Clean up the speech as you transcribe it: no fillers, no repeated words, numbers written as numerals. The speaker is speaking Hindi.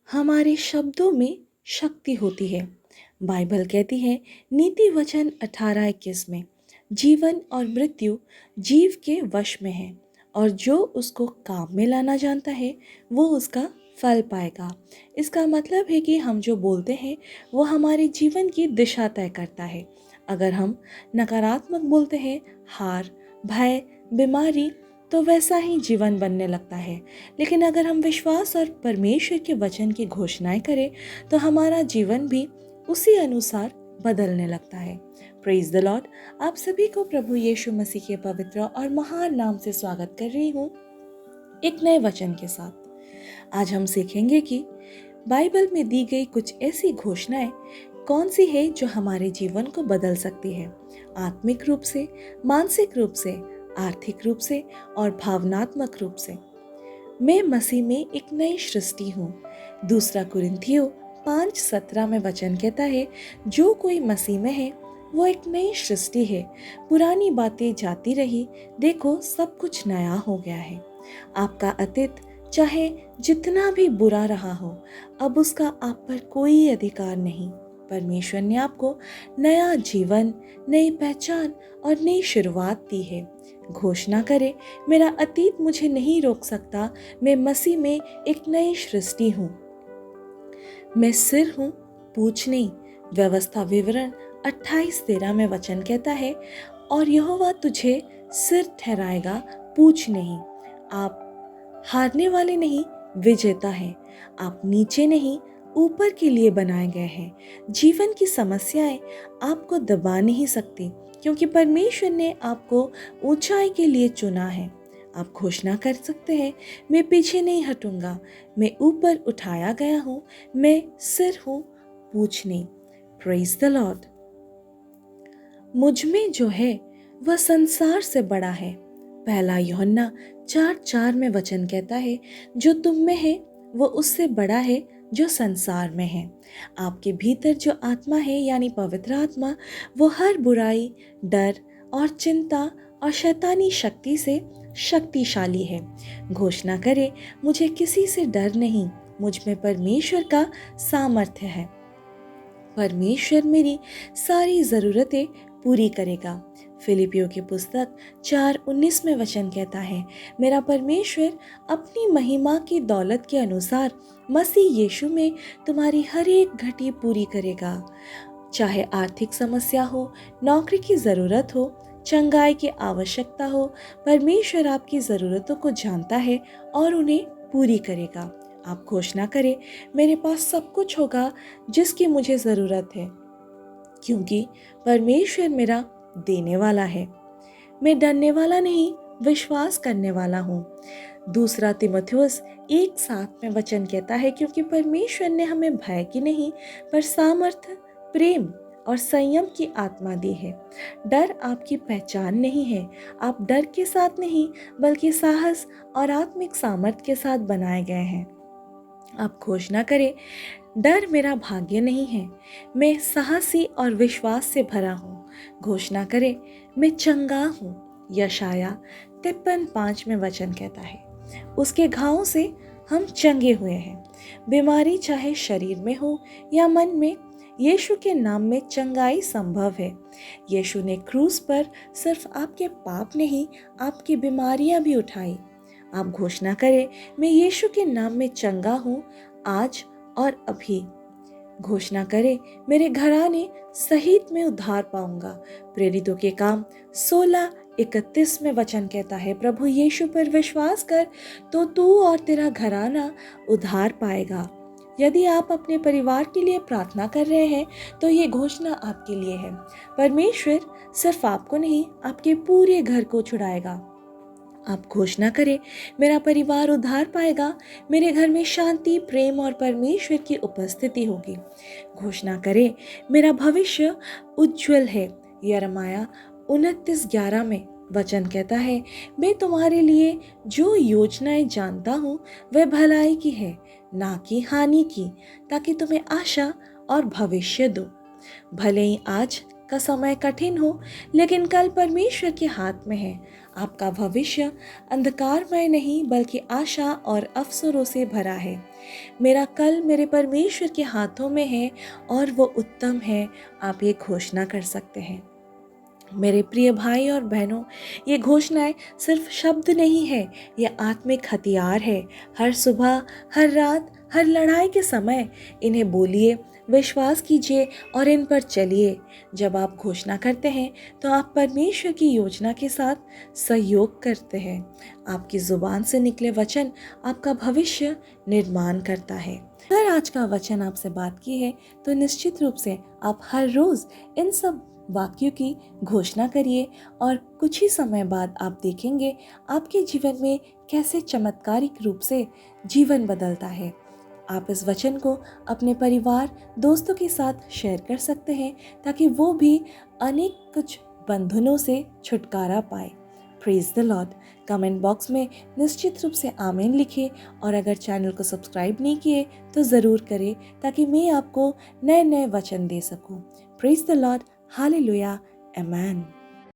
हमारे शब्दों में शक्ति होती है। बाइबल कहती है नीति वचन 18:21 में, जीवन और मृत्यु जीव के वश में है और जो उसको काम में लाना जानता है वो उसका फल पाएगा। इसका मतलब है कि हम जो बोलते हैं वो हमारे जीवन की दिशा तय करता है। अगर हम नकारात्मक बोलते हैं, हार, भय, बीमारी, तो वैसा ही जीवन बनने लगता है। लेकिन अगर हम विश्वास और परमेश्वर के वचन की घोषणाएं करें तो हमारा जीवन भी उसी अनुसार बदलने लगता है। Praise the Lord. आप सभी को प्रभु यीशु मसीह के पवित्र और महान नाम से स्वागत कर रही हूँ एक नए वचन के साथ। आज हम सीखेंगे कि बाइबल में दी गई कुछ ऐसी घोषणाएं कौन सी है जो हमारे जीवन को बदल सकती है, आत्मिक रूप से, मानसिक रूप से, आर्थिक रूप से और भावनात्मक रूप से। मैं मसीह में एक नई सृष्टि हूँ। दूसरा कुरिन्थियों 5:17 में वचन कहता है, जो कोई मसीह में है वो एक नई सृष्टि है, पुरानी बातें जाती रही, देखो सब कुछ नया हो गया है। आपका अतीत चाहे जितना भी बुरा रहा हो, अब उसका आप पर कोई अधिकार नहीं। परमेश्वर ने आपको नया जीवन, नई पहचान और नई शुरुआत दी है। घोषणा करे, मेरा अतीत मुझे नहीं रोक सकता, मैं मसीह में एक नई सृष्टि हूँ। मैं सिर हूँ, पूंछ नहीं। व्यवस्था विवरण 28:13 में वचन कहता है, और यहोवा तुझे सिर ठहराएगा, पूंछ नहीं। आप हारने वाले नहीं, विजेता हैं। आप नीचे नहीं, ऊपर के लिए बनाए गए हैं। जीवन की समस्याएं आपको दबा नहीं सकती, क्योंकि परमेश्वर ने आपको ऊंचाई के लिए चुना है। आप घोषणा कर सकते हैं, मैं पीछे नहीं हटूंगा, मैं ऊपर उठाया गया हूँ, मैं सिर हूँ, पूंछ नहीं। Praise the Lord. मुझ में जो है वह संसार से बड़ा है। पहला यूहन्ना 4:4 में वचन कहता है, जो तुम में है वो उससे बड़ा है जो संसार में है। आपके भीतर जो आत्मा है यानी पवित्र आत्मा, वो हर बुराई, डर और चिंता और शैतानी शक्ति से शक्तिशाली है। घोषणा करे, मुझे किसी से डर नहीं, मुझ में परमेश्वर का सामर्थ्य है। परमेश्वर मेरी सारी ज़रूरतें पूरी करेगा। फिलिपियों की पुस्तक 4:19 में वचन कहता है, मेरा परमेश्वर अपनी महिमा की दौलत के अनुसार मसीह यीशु में तुम्हारी हर एक घटी पूरी करेगा। चाहे आर्थिक समस्या हो, नौकरी की ज़रूरत हो, चंगाई की आवश्यकता हो, परमेश्वर आपकी ज़रूरतों को जानता है और उन्हें पूरी करेगा। आप घोषणा करें, मेरे पास सब कुछ होगा जिसकी मुझे ज़रूरत है, क्योंकि परमेश्वर मेरा देने वाला है। मैं डरने वाला नहीं, विश्वास करने वाला हूँ। दूसरा तीमुथियुस 1:7 में वचन कहता है, क्योंकि परमेश्वर ने हमें भय की नहीं पर सामर्थ्य, प्रेम और संयम की आत्मा दी है। डर आपकी पहचान नहीं है। आप डर के साथ नहीं, बल्कि साहस और आत्मिक सामर्थ्य के साथ बनाए गए हैं। आप घोषणा करें, डर मेरा भाग्य नहीं है, मैं साहसी और विश्वास से भरा हूँ। घोषणा करें, मैं चंगा हूँ। यशाया 53:5 में वचन कहता है, उसके घावों से हम चंगे हुए हैं। बीमारी चाहे शरीर में हो या मन में, यीशु के नाम में चंगाई संभव है। यीशु ने क्रूस पर सिर्फ आपके पाप नहीं, आपकी बीमारियां भी उठाई। आप घोषणा करें, मैं यीशु के नाम में चंगा हूँ, आज और अभी। घोषणा करें, मेरे घराने सहित में उद्धार पाऊंगा। प्रेरितों के काम 16:31 में वचन कहता है, प्रभु यीशु पर विश्वास कर तो तू और तेरा घराना उद्धार पाएगा। यदि आप अपने परिवार के लिए प्रार्थना कर रहे हैं तो ये घोषणा आपके लिए है। परमेश्वर सिर्फ आपको नहीं, आपके पूरे घर को छुड़ाएगा। आप घोषणा करें, मेरा परिवार उद्धार पाएगा, मेरे घर में शांति, प्रेम और परमेश्वर की उपस्थिति होगी। घोषणा करें, मेरा भविष्य उज्जवल है। यिर्मयाह 29:11 में वचन कहता है, मैं तुम्हारे लिए जो योजनाएं जानता हूँ वह भलाई की है, ना कि हानि की, ताकि तुम्हें आशा और भविष्य दो। भले ही आज का समय कठिन हो, लेकिन कल परमेश्वर के हाथ में है। आपका भविष्य अंधकारमय नहीं बल्कि आशा और अवसरों से भरा है। मेरा कल मेरे परमेश्वर के हाथों में है और वो उत्तम है, आप ये घोषणा कर सकते हैं। मेरे प्रिय भाई और बहनों, ये घोषणाएं सिर्फ शब्द नहीं है, ये आत्मिक हथियार है। हर सुबह, हर रात, हर लड़ाई के समय इन्हें बोलिए, विश्वास कीजिए और इन पर चलिए। जब आप घोषणा करते हैं तो आप परमेश्वर की योजना के साथ सहयोग करते हैं। आपकी जुबान से निकले वचन आपका भविष्य निर्माण करता है। अगर आज का वचन आपसे बात की है तो निश्चित रूप से आप हर रोज इन सब वाक्यों की घोषणा करिए और कुछ ही समय बाद आप देखेंगे आपके जीवन में कैसे चमत्कारिक रूप से जीवन बदलता है। आप इस वचन को अपने परिवार, दोस्तों के साथ शेयर कर सकते हैं ताकि वो भी अनेक कुछ बंधनों से छुटकारा पाए। Praise the Lord. Comment box में निश्चित रूप से आमीन लिखिए और अगर चैनल को सब्सक्राइब नहीं किए तो ज़रूर करें ताकि मैं आपको नए नए वचन दे सकूं। Praise the Lord. Hallelujah. Amen.